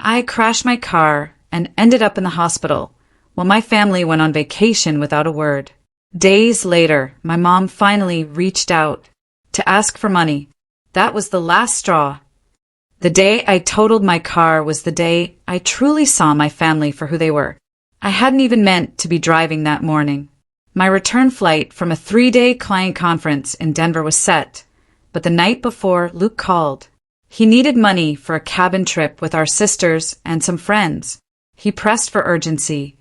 I crashed my car and ended up in the hospital while my family went on vacation without a word. Days later, my mom finally reached out to ask for money. That was the last straw. The day I totaled my car was the day I truly saw my family for who they were. I hadn't even meant to be driving that morning. My return flight from a 3-day client conference in Denver was set, but the night before, Luke called. He needed money for a cabin trip with our sisters and some friends. He pressed for urgency,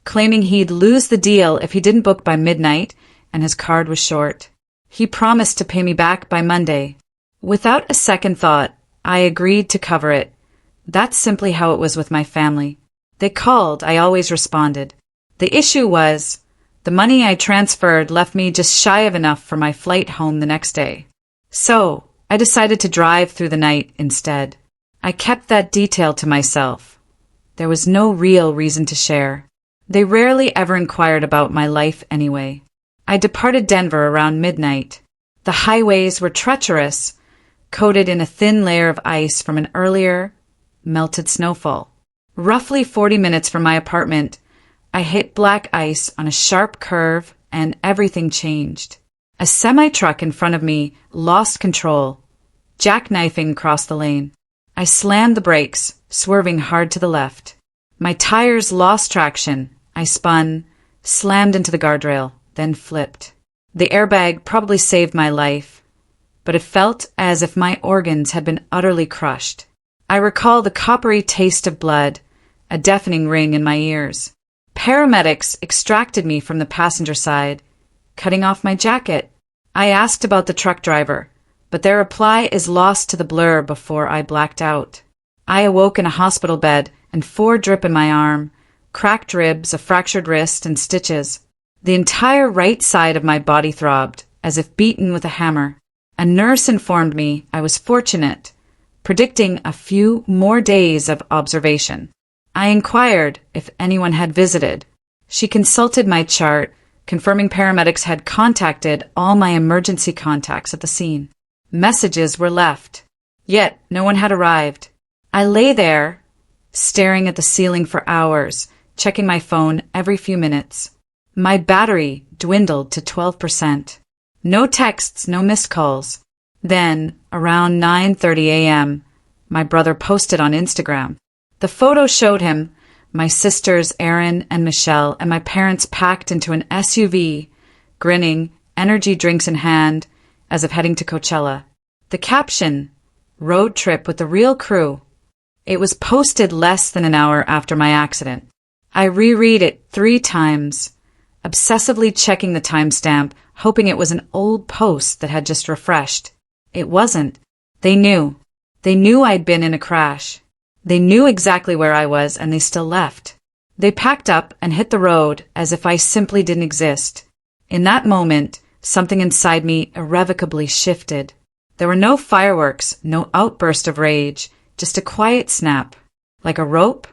claiming he'd lose the deal if he didn't book by midnight, and his card was short. He promised to pay me back by Monday. Without a second thought, I agreed to cover it. That's simply how it was with my family. They called, I always responded. The issue was, the money I transferred left me just shy of enough for my flight home the next day. So, I decided to drive through the night instead. I kept that detail to myself. There was no real reason to share. They rarely ever inquired about my life anyway. I departed Denver around midnight. The highways were treacherous, coated in a thin layer of ice from an earlier, melted snowfall. Roughly 40 minutes from my apartment, I hit black ice on a sharp curve and everything changed. A semi-truck in front of me lost control, jackknifing across the lane. I slammed the brakes, swerving hard to the left. My tires lost traction. I spun, slammed into the guardrail, then flipped. The airbag probably saved my life, but it felt as if my organs had been utterly crushed. I recall the coppery taste of blood, a deafening ring in my ears. Paramedics extracted me from the passenger side, cutting off my jacket. I asked about the truck driver, but their reply is lost to the blur before I blacked out. I awoke in a hospital bed and 4 drip in my arm, cracked ribs, a fractured wrist, and stitches. The entire right side of my body throbbed, as if beaten with a hammer. A nurse informed me I was fortunate, predicting a few more days of observation. I inquired if anyone had visited. She consulted my chart, confirming paramedics had contacted all my emergency contacts at the scene. Messages were left, yet no one had arrived. I lay there, staring at the ceiling for hours, checking my phone every few minutes. My battery dwindled to 12%. No texts, no missed calls. Then, around 9:30 a.m., my brother posted on Instagram. The photo showed him, my sisters Erin and Michelle, and my parents packed into an SUV, grinning, energy drinks in hand, as if heading to Coachella. The caption, "Road trip with the real crew." It was posted less than an hour after my accident. I reread it 3 times, obsessively checking the timestamp, hoping it was an old post that had just refreshed. It wasn't. They knew. They knew I'd been in a crash. They knew exactly where I was, and they still left. They packed up and hit the road as if I simply didn't exist. In that moment, something inside me irrevocably shifted. There were no fireworks, no outburst of rage, just a quiet snap, like a rope,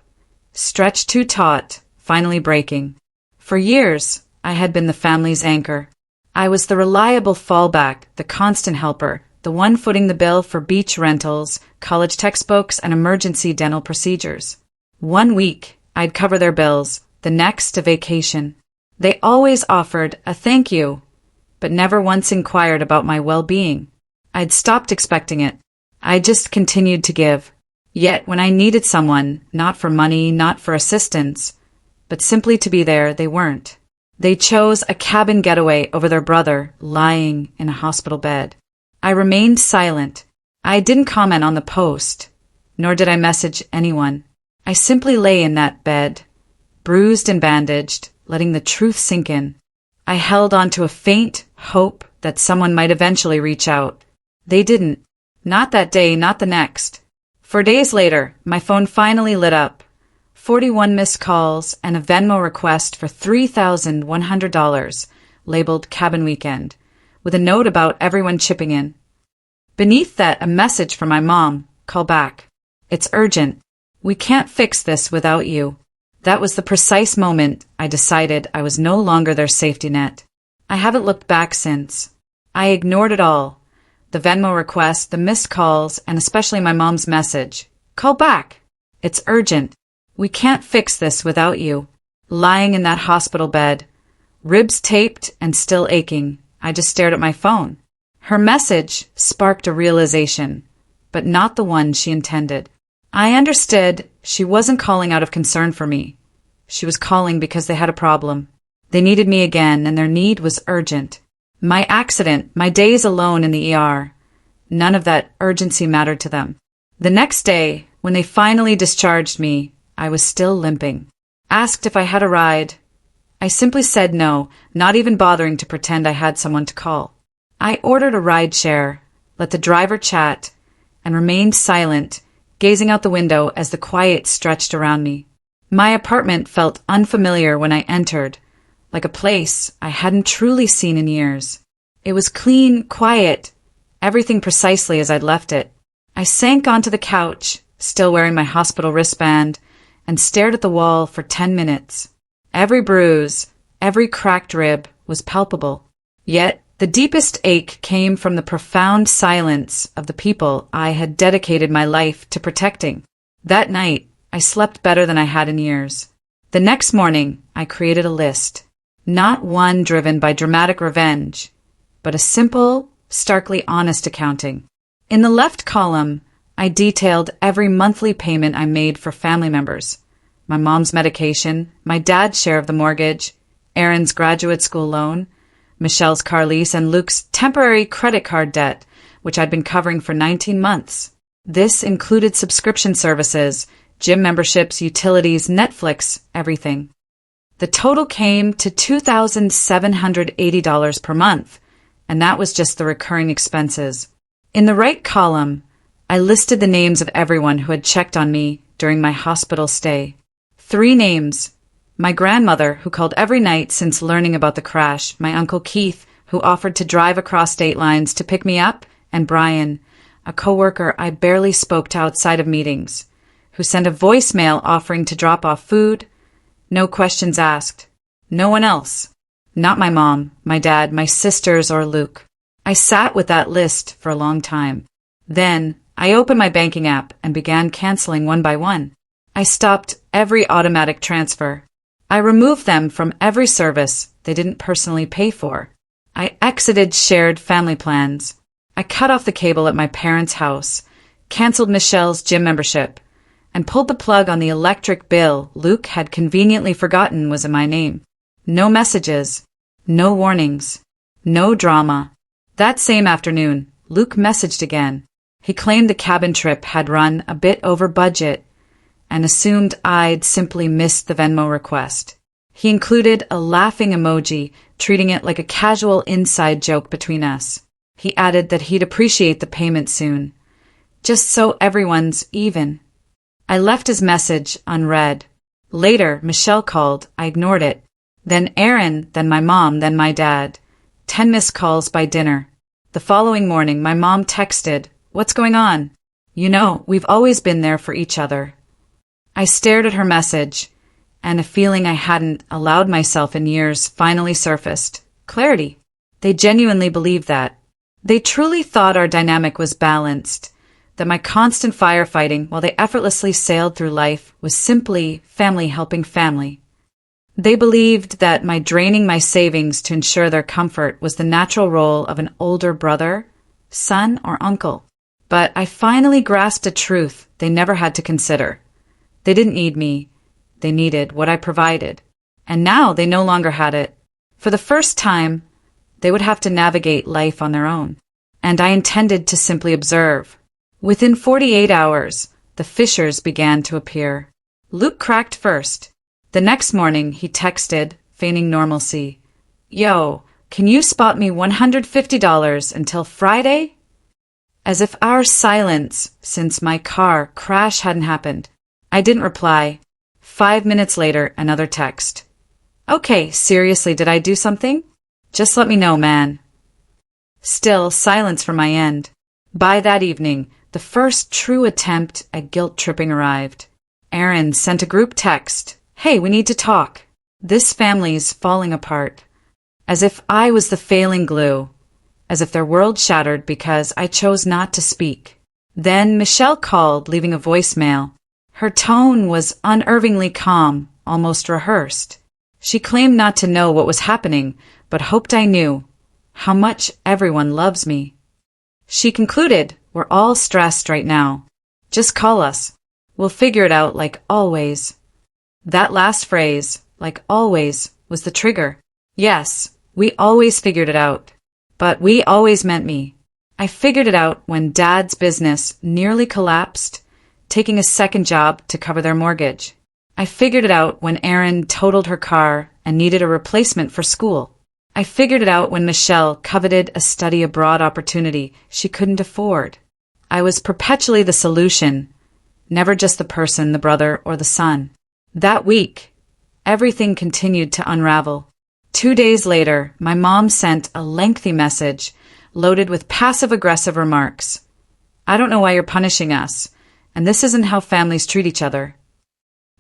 stretched too taut, finally breaking. For years, I had been the family's anchor. I was the reliable fallback, the constant helper, the one footing the bill for beach rentals, college textbooks, and emergency dental procedures. 1 week, I'd cover their bills, the next a vacation. They always offered a thank you, but never once inquired about my well-being. I'd stopped expecting it. I just continued to give. Yet when I needed someone, not for money, not for assistance, but simply to be there, they weren't. They chose a cabin getaway over their brother lying in a hospital bed. I remained silent. I didn't comment on the post, nor did I message anyone. I simply lay in that bed, bruised and bandaged, letting the truth sink in. I held on to a faint hope that someone might eventually reach out. They didn't. Not that day, not the next. 4 days later, my phone finally lit up. 41 missed calls and a Venmo request for $3,100, labeled Cabin Weekend, with a note about everyone chipping in. Beneath that, a message from my mom, "Call back. It's urgent. We can't fix this without you." That was the precise moment I decided I was no longer their safety net. I haven't looked back since. I ignored it all. The Venmo request, the missed calls, and especially my mom's message. "Call back." It's urgent. We can't fix this without you. Lying in that hospital bed, ribs taped and still aching, I just stared at my phone. Her message sparked a realization, but not the one she intended. I understood she wasn't calling out of concern for me. She was calling because they had a problem. They needed me again, and their need was urgent. My accident, my days alone in the ER, none of that urgency mattered to them. The next day, when they finally discharged me, I was still limping. Asked if I had a ride. I simply said no, not even bothering to pretend I had someone to call. I ordered a ride share, let the driver chat, and remained silent, gazing out the window as the quiet stretched around me. My apartment felt unfamiliar when I entered, like a place I hadn't truly seen in years. It was clean, quiet, everything precisely as I'd left it. I sank onto the couch, still wearing my hospital wristband, and stared at the wall for 10 minutes. Every bruise, every cracked rib was palpable. Yet, the deepest ache came from the profound silence of the people I had dedicated my life to protecting. That night, I slept better than I had in years. The next morning, I created a list. Not one driven by dramatic revenge, but a simple, starkly honest accounting. In the left column, I detailed every monthly payment I made for family members. My mom's medication, my dad's share of the mortgage, Aaron's graduate school loan, Michelle's car lease, and Luke's temporary credit card debt, which I'd been covering for 19 months. This included subscription services, gym memberships, utilities, Netflix, everything. The total came to $2,780 per month, and that was just the recurring expenses. In the right column, I listed the names of everyone who had checked on me during my hospital stay. 3 names. My grandmother, who called every night since learning about the crash, my Uncle Keith, who offered to drive across state lines to pick me up, and Brian, a coworker I barely spoke to outside of meetings, who sent a voicemail offering to drop off food. No questions asked. No one else. Not my mom, my dad, my sisters, or Luke. I sat with that list for a long time. Then, I opened my banking app and began canceling one by one. I stopped every automatic transfer. I removed them from every service they didn't personally pay for. I exited shared family plans. I cut off the cable at my parents' house, canceled Michelle's gym membership, and pulled the plug on the electric bill Luke had conveniently forgotten was in my name. No messages, no warnings, no drama. That same afternoon, Luke messaged again. He claimed the cabin trip had run a bit over budget and assumed I'd simply missed the Venmo request. He included a laughing emoji, treating it like a casual inside joke between us. He added that he'd appreciate the payment soon, just so everyone's even. I left his message unread. Later, Michelle called. I ignored it. Then Aaron, then my mom, then my dad. 10 missed calls by dinner. The following morning, my mom texted, "What's going on? You know, we've always been there for each other." I stared at her message, and a feeling I hadn't allowed myself in years finally surfaced. Clarity. They genuinely believed that. They truly thought our dynamic was balanced, that my constant firefighting while they effortlessly sailed through life was simply family helping family. They believed that my draining my savings to ensure their comfort was the natural role of an older brother, son, or uncle. But I finally grasped a truth they never had to consider. They didn't need me. They needed what I provided. And now they no longer had it. For the first time, they would have to navigate life on their own. And I intended to simply observe. Within 48 hours, the fissures began to appear. Luke cracked first. The next morning, he texted, feigning normalcy. "Yo, can you spot me $150 until Friday?" As if our silence since my car crash hadn't happened. I didn't reply. 5 minutes later, another text. "Okay, seriously, did I do something? Just let me know, man." Still, silence from my end. By that evening, the first true attempt at guilt-tripping arrived. Aaron sent a group text. "Hey, we need to talk. This family's falling apart." As if I was the failing glue. As if their world shattered because I chose not to speak. Then Michelle called, leaving a voicemail. Her tone was unnervingly calm, almost rehearsed. She claimed not to know what was happening, but hoped I knew how much everyone loves me. She concluded, "We're all stressed right now. Just call us. We'll figure it out like always." That last phrase, "like always," was the trigger. Yes, we always figured it out. But we always meant me. I figured it out when Dad's business nearly collapsed, taking a second job to cover their mortgage. I figured it out when Erin totaled her car and needed a replacement for school. I figured it out when Michelle coveted a study abroad opportunity she couldn't afford. I was perpetually the solution, never just the person, the brother, or the son. That week, everything continued to unravel. 2 days later, my mom sent a lengthy message loaded with passive-aggressive remarks. "I don't know why you're punishing us, and this isn't how families treat each other."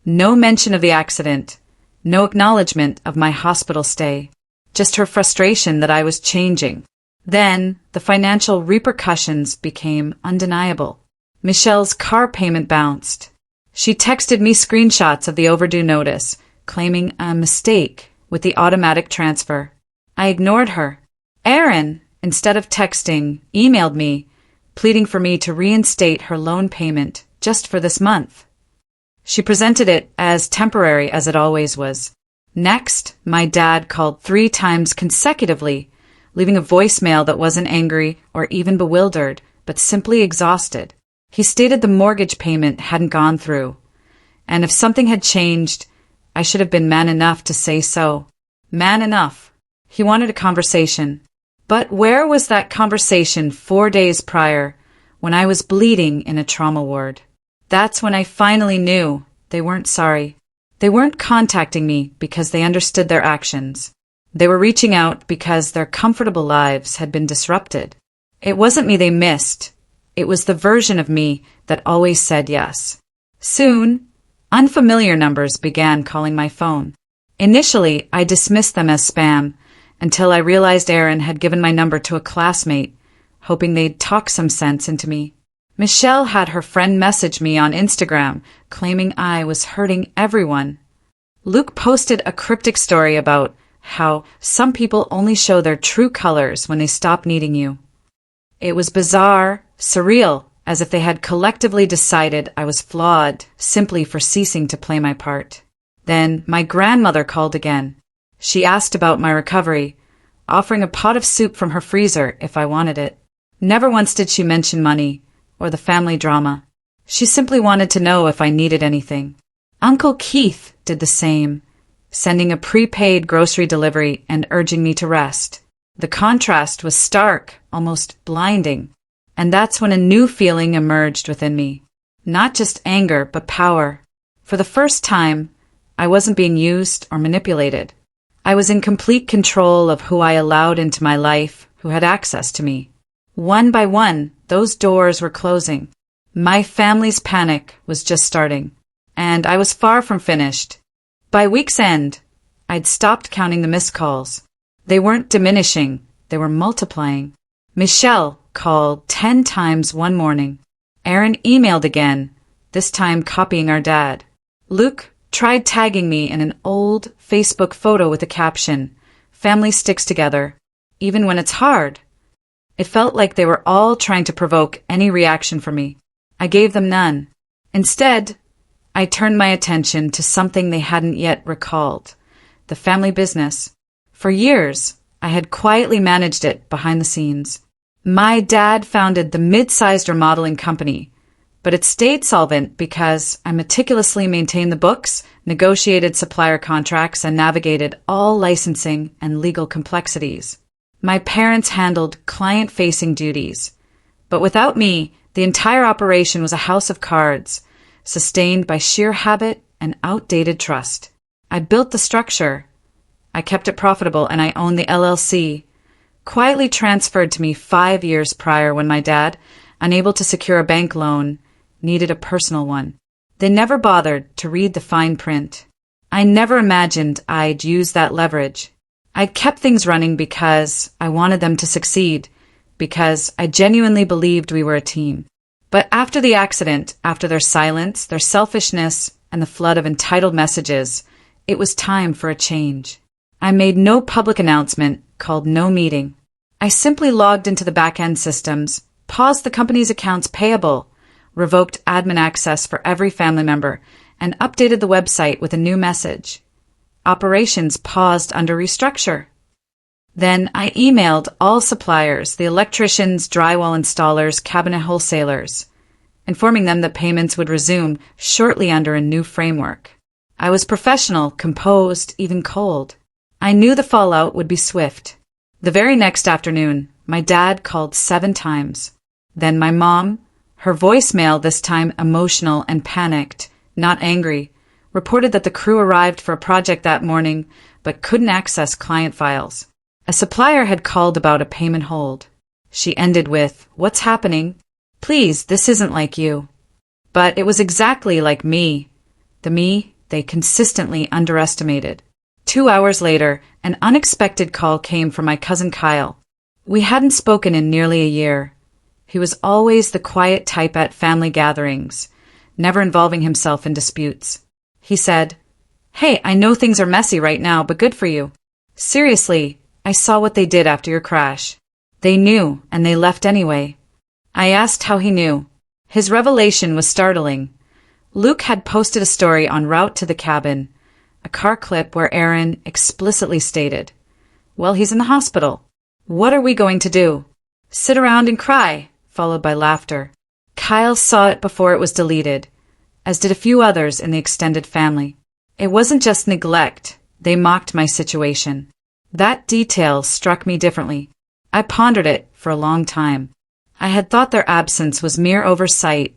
No mention of the accident, no acknowledgement of my hospital stay, just her frustration that I was changing. Then, the financial repercussions became undeniable. Michelle's car payment bounced. She texted me screenshots of the overdue notice, claiming a mistake with the automatic transfer. I ignored her. Erin, instead of texting, emailed me, pleading for me to reinstate her loan payment just for this month. She presented it as temporary as it always was. Next, my dad called 3 times consecutively, leaving a voicemail that wasn't angry or even bewildered, but simply exhausted. He stated the mortgage payment hadn't gone through, and if something had changed, I should have been man enough to say so. Man enough. He wanted a conversation. But where was that conversation 4 days prior, when I was bleeding in a trauma ward? That's when I finally knew they weren't sorry. They weren't contacting me because they understood their actions. They were reaching out because their comfortable lives had been disrupted. It wasn't me they missed. It was the version of me that always said yes. Soon, unfamiliar numbers began calling my phone. Initially, I dismissed them as spam until I realized Erin had given my number to a classmate, hoping they'd talk some sense into me. Michelle had her friend message me on Instagram, claiming I was hurting everyone. Luke posted a cryptic story about how some people only show their true colors when they stop needing you. It was bizarre, surreal, as if they had collectively decided I was flawed simply for ceasing to play my part. Then my grandmother called again. She asked about my recovery, offering a pot of soup from her freezer if I wanted it. Never once did she mention money or the family drama. She simply wanted to know if I needed anything. Uncle Keith did the same, sending a prepaid grocery delivery and urging me to rest. The contrast was stark, almost blinding, and that's when a new feeling emerged within me. Not just anger, but power. For the first time, I wasn't being used or manipulated. I was in complete control of who I allowed into my life, who had access to me. One by one, those doors were closing. My family's panic was just starting, and I was far from finished. By week's end, I'd stopped counting the missed calls. They weren't diminishing, they were multiplying. Michelle called 10 times one morning. Erin emailed again, this time copying our dad. Luke tried tagging me in an old Facebook photo with a caption, "Family sticks together, even when it's hard." It felt like they were all trying to provoke any reaction from me. I gave them none. Instead, I turned my attention to something they hadn't yet recalled, the family business. For years, I had quietly managed it behind the scenes. My dad founded the mid-sized remodeling company, but it stayed solvent because I meticulously maintained the books, negotiated supplier contracts, and navigated all licensing and legal complexities. My parents handled client-facing duties, but without me, the entire operation was a house of cards, sustained by sheer habit and outdated trust. I built the structure. I kept it profitable, and I owned the LLC, quietly transferred to me 5 years prior when my dad, unable to secure a bank loan, needed a personal one. They never bothered to read the fine print. I never imagined I'd use that leverage. I'd kept things running because I wanted them to succeed, because I genuinely believed we were a team. But after the accident, after their silence, their selfishness, and the flood of entitled messages, it was time for a change. I made no public announcement, called no meeting. I simply logged into the back-end systems, paused the company's accounts payable, revoked admin access for every family member, and updated the website with a new message. Operations paused under restructure. Then I emailed all suppliers, the electricians, drywall installers, cabinet wholesalers, informing them that payments would resume shortly under a new framework. I was professional, composed, even cold. I knew the fallout would be swift. The very next afternoon, my dad called 7 times. Then my mom, her voicemail this time emotional and panicked, not angry, reported that the crew arrived for a project that morning but couldn't access client files. A supplier had called about a payment hold. She ended with, "What's happening? Please, this isn't like you." But it was exactly like me. The me they consistently underestimated. 2 hours later, an unexpected call came from my cousin Kyle. We hadn't spoken in nearly a year. He was always the quiet type at family gatherings, never involving himself in disputes. He said, "Hey, I know things are messy right now, but good for you. Seriously, I saw what they did after your crash. They knew, and they left anyway." I asked how he knew. His revelation was startling. Luke had posted a story en route to the cabin, a car clip where Aaron explicitly stated, "Well, he's in the hospital. What are we going to do? Sit around and cry," followed by laughter. Kyle saw it before it was deleted, as did a few others in the extended family. It wasn't just neglect. They mocked my situation. That detail struck me differently. I pondered it for a long time. I had thought their absence was mere oversight.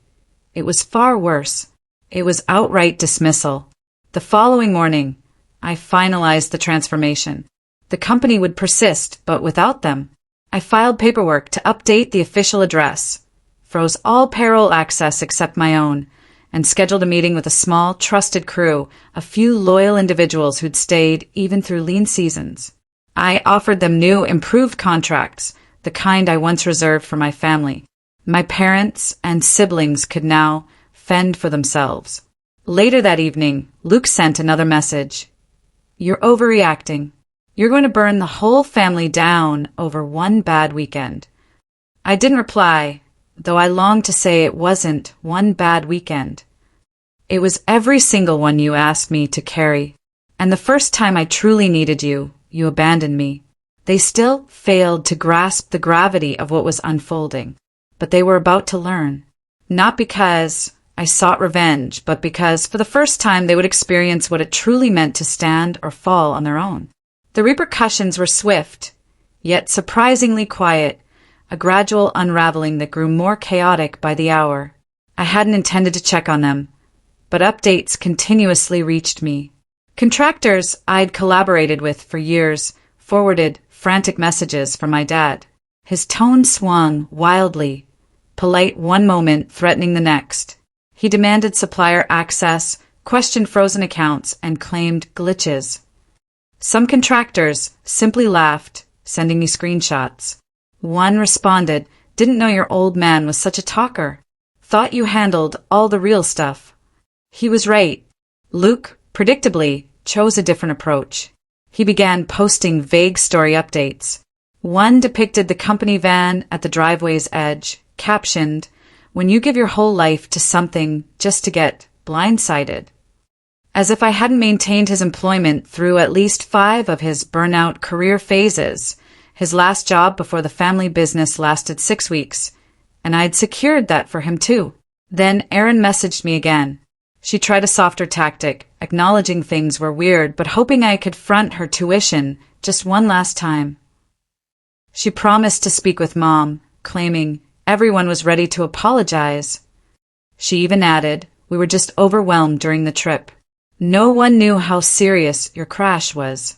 It was far worse. It was outright dismissal. The following morning, I finalized the transformation. The company would persist, but without them. I filed paperwork to update the official address, froze all payroll access except my own, and scheduled a meeting with a small, trusted crew, a few loyal individuals who'd stayed even through lean seasons. I offered them new, improved contracts, the kind I once reserved for my family. My parents and siblings could now fend for themselves. Later that evening, Luke sent another message. "You're overreacting. You're going to burn the whole family down over one bad weekend." I didn't reply, though I longed to say it wasn't one bad weekend. It was every single one you asked me to carry. And the first time I truly needed you, you abandoned me. They still failed to grasp the gravity of what was unfolding, but they were about to learn. Not because I sought revenge, but because for the first time they would experience what it truly meant to stand or fall on their own. The repercussions were swift, yet surprisingly quiet, a gradual unraveling that grew more chaotic by the hour. I hadn't intended to check on them, but updates continuously reached me. Contractors I'd collaborated with for years forwarded frantic messages from my dad. His tone swung wildly, polite one moment, threatening the next. He demanded supplier access, questioned frozen accounts, and claimed glitches. Some contractors simply laughed, sending me screenshots. One responded, "Didn't know your old man was such a talker. Thought you handled all the real stuff." He was right. Luke, predictably, chose a different approach. He began posting vague story updates. One depicted the company van at the driveway's edge, captioned, "When you give your whole life to something just to get blindsided." As if I hadn't maintained his employment through at least 5 of his burnout career phases. His last job before the family business lasted 6 weeks, and I'd secured that for him too. Then Erin messaged me again. She tried a softer tactic, acknowledging things were weird but hoping I could front her tuition just one last time. She promised to speak with Mom, claiming everyone was ready to apologize. She even added, "We were just overwhelmed during the trip. No one knew how serious your crash was."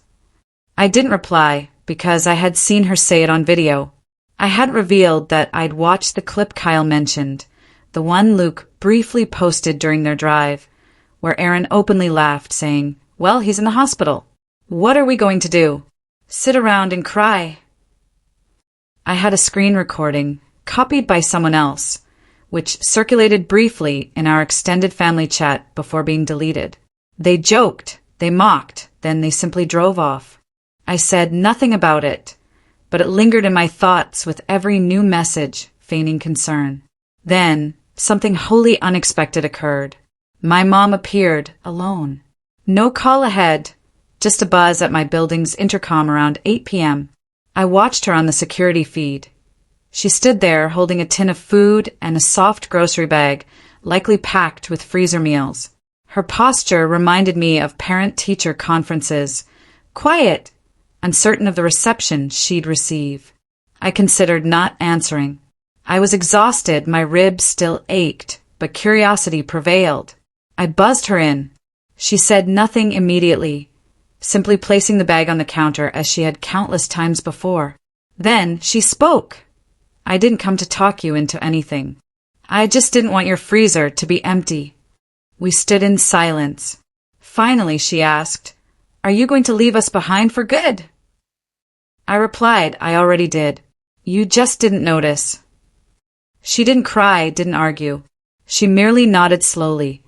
I didn't reply because I had seen her say it on video. I hadn't revealed that I'd watched the clip Kyle mentioned, the one Luke briefly posted during their drive, where Aaron openly laughed, saying, "Well, he's in the hospital. What are we going to do? Sit around and cry?" I had a screen recording, copied by someone else, which circulated briefly in our extended family chat before being deleted. They joked, they mocked, then they simply drove off. I said nothing about it, but it lingered in my thoughts with every new message, feigning concern. Then, something wholly unexpected occurred. My mom appeared, alone. No call ahead, just a buzz at my building's intercom around 8 p.m. I watched her on the security feed. She stood there holding a tin of food and a soft grocery bag, likely packed with freezer meals. Her posture reminded me of parent-teacher conferences. Quiet, uncertain of the reception she'd receive. I considered not answering. I was exhausted, my ribs still ached, but curiosity prevailed. I buzzed her in. She said nothing immediately, simply placing the bag on the counter as she had countless times before. Then she spoke. I didn't come to talk you into anything. I just didn't want your freezer to be empty. We stood in silence. Finally, she asked, "Are you going to leave us behind for good?" I replied, I already did. You just didn't notice. She didn't cry, didn't argue. She merely nodded slowly,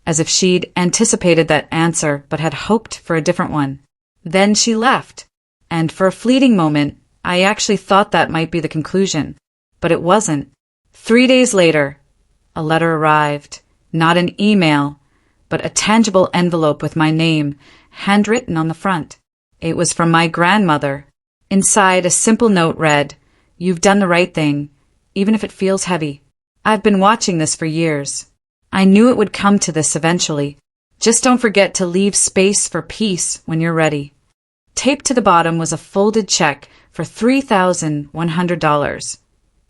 as if she'd anticipated that answer but had hoped for a different one. Then she left, and for a fleeting moment, I actually thought that might be the conclusion. But it wasn't. 3 days later, a letter arrived. Not an email, but a tangible envelope with my name, handwritten on the front. It was from my grandmother. Inside, a simple note read, "You've done the right thing, even if it feels heavy. I've been watching this for years. I knew it would come to this eventually. Just don't forget to leave space for peace when you're ready." Taped to the bottom was a folded check for $3,100,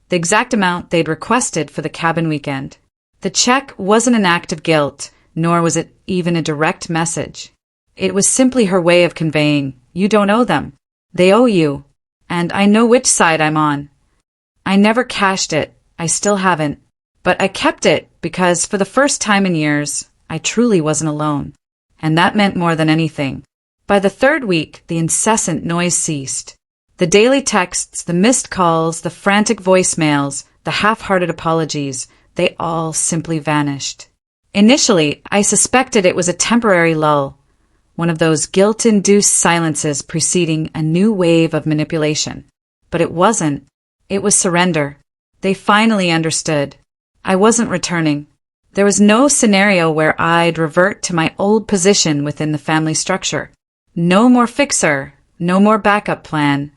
the exact amount they'd requested for the cabin weekend. The check wasn't an act of guilt, nor was it even a direct message. It was simply her way of conveying, you don't owe them. They owe you, and I know which side I'm on. I never cashed it, I still haven't, but I kept it because for the first time in years, I truly wasn't alone, and that meant more than anything. By the third week, the incessant noise ceased. The daily texts, the missed calls, the frantic voicemails, the half-hearted apologies, they all simply vanished. Initially, I suspected it was a temporary lull, one of those guilt-induced silences preceding a new wave of manipulation. But it wasn't. It was surrender. They finally understood. I wasn't returning. There was no scenario where I'd revert to my old position within the family structure. No more fixer, no more backup plan,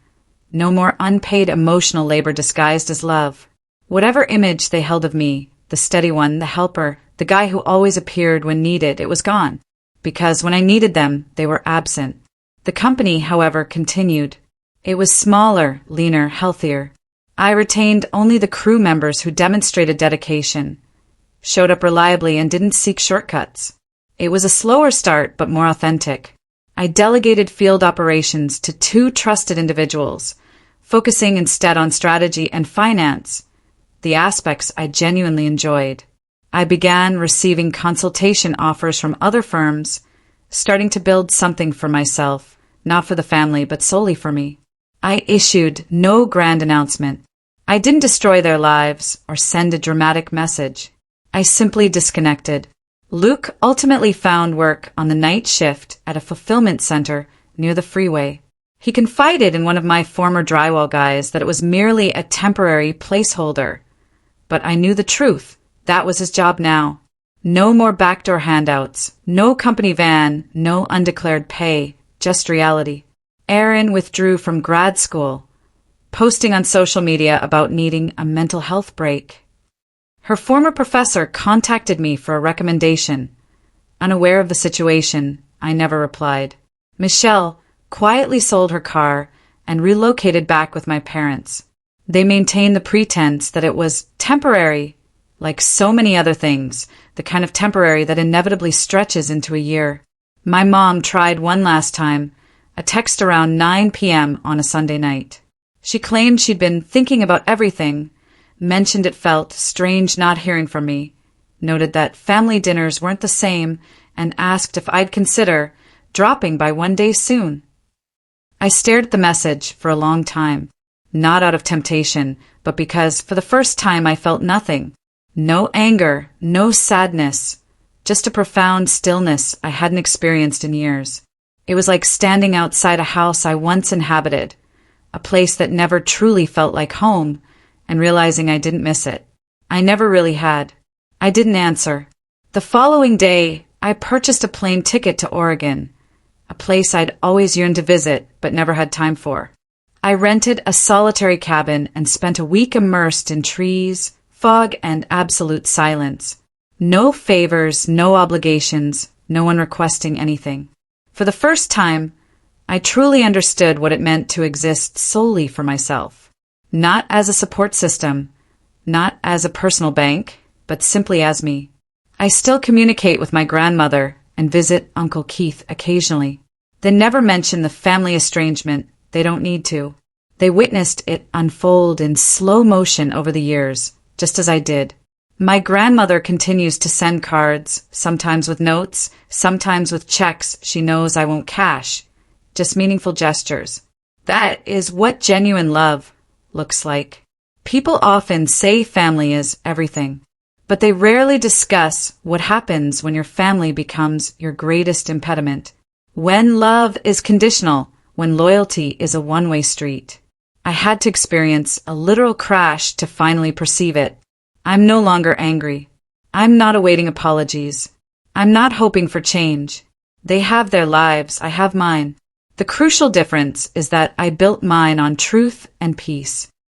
no more unpaid emotional labor disguised as love. Whatever image they held of me, the steady one, the helper, the guy who always appeared when needed, it was gone. Because when I needed them, they were absent. The company, however, continued. It was smaller, leaner, healthier. I retained only the crew members who demonstrated dedication, showed up reliably, and didn't seek shortcuts. It was a slower start, but more authentic. I delegated field operations to 2 trusted individuals, focusing instead on strategy and finance, the aspects I genuinely enjoyed. I began receiving consultation offers from other firms, starting to build something for myself, not for the family, but solely for me. I issued no grand announcement. I didn't destroy their lives or send a dramatic message. I simply disconnected. Luke ultimately found work on the night shift at a fulfillment center near the freeway. He confided in one of my former drywall guys that it was merely a temporary placeholder. But I knew the truth. That was his job now. No more backdoor handouts, no company van, no undeclared pay, just reality. Erin withdrew from grad school, posting on social media about needing a mental health break. Her former professor contacted me for a recommendation. Unaware of the situation, I never replied. Michelle quietly sold her car and relocated back with my parents. They maintained the pretense that it was temporary, like so many other things, the kind of temporary that inevitably stretches into a year. My mom tried one last time, a text around 9 p.m. on a Sunday night. She claimed she'd been thinking about everything, mentioned it felt strange not hearing from me, noted that family dinners weren't the same, and asked if I'd consider dropping by one day soon. I stared at the message for a long time, not out of temptation, but because for the first time I felt nothing. No anger, no sadness, just a profound stillness I hadn't experienced in years. It was like standing outside a house I once inhabited, a place that never truly felt like home, and realizing I didn't miss it. I never really had. I didn't answer. The following day, I purchased a plane ticket to Oregon, a place I'd always yearned to visit but never had time for. I rented a solitary cabin and spent a week immersed in trees, fog, and absolute silence. No favors, no obligations, no one requesting anything. For the first time, I truly understood what it meant to exist solely for myself. Not as a support system, not as a personal bank, but simply as me. I still communicate with my grandmother and visit Uncle Keith occasionally. They never mention the family estrangement. They don't need to. They witnessed it unfold in slow motion over the years, just as I did. My grandmother continues to send cards, sometimes with notes, sometimes with checks she knows I won't cash. Just meaningful gestures. That is what genuine love looks like. People often say family is everything, but they rarely discuss what happens when your family becomes your greatest impediment. When love is conditional, when loyalty is a one-way street. I had to experience a literal crash to finally perceive it. I'm no longer angry. I'm not awaiting apologies. I'm not hoping for change. They have their lives, I have mine. The crucial difference is that I built mine on truth and peace.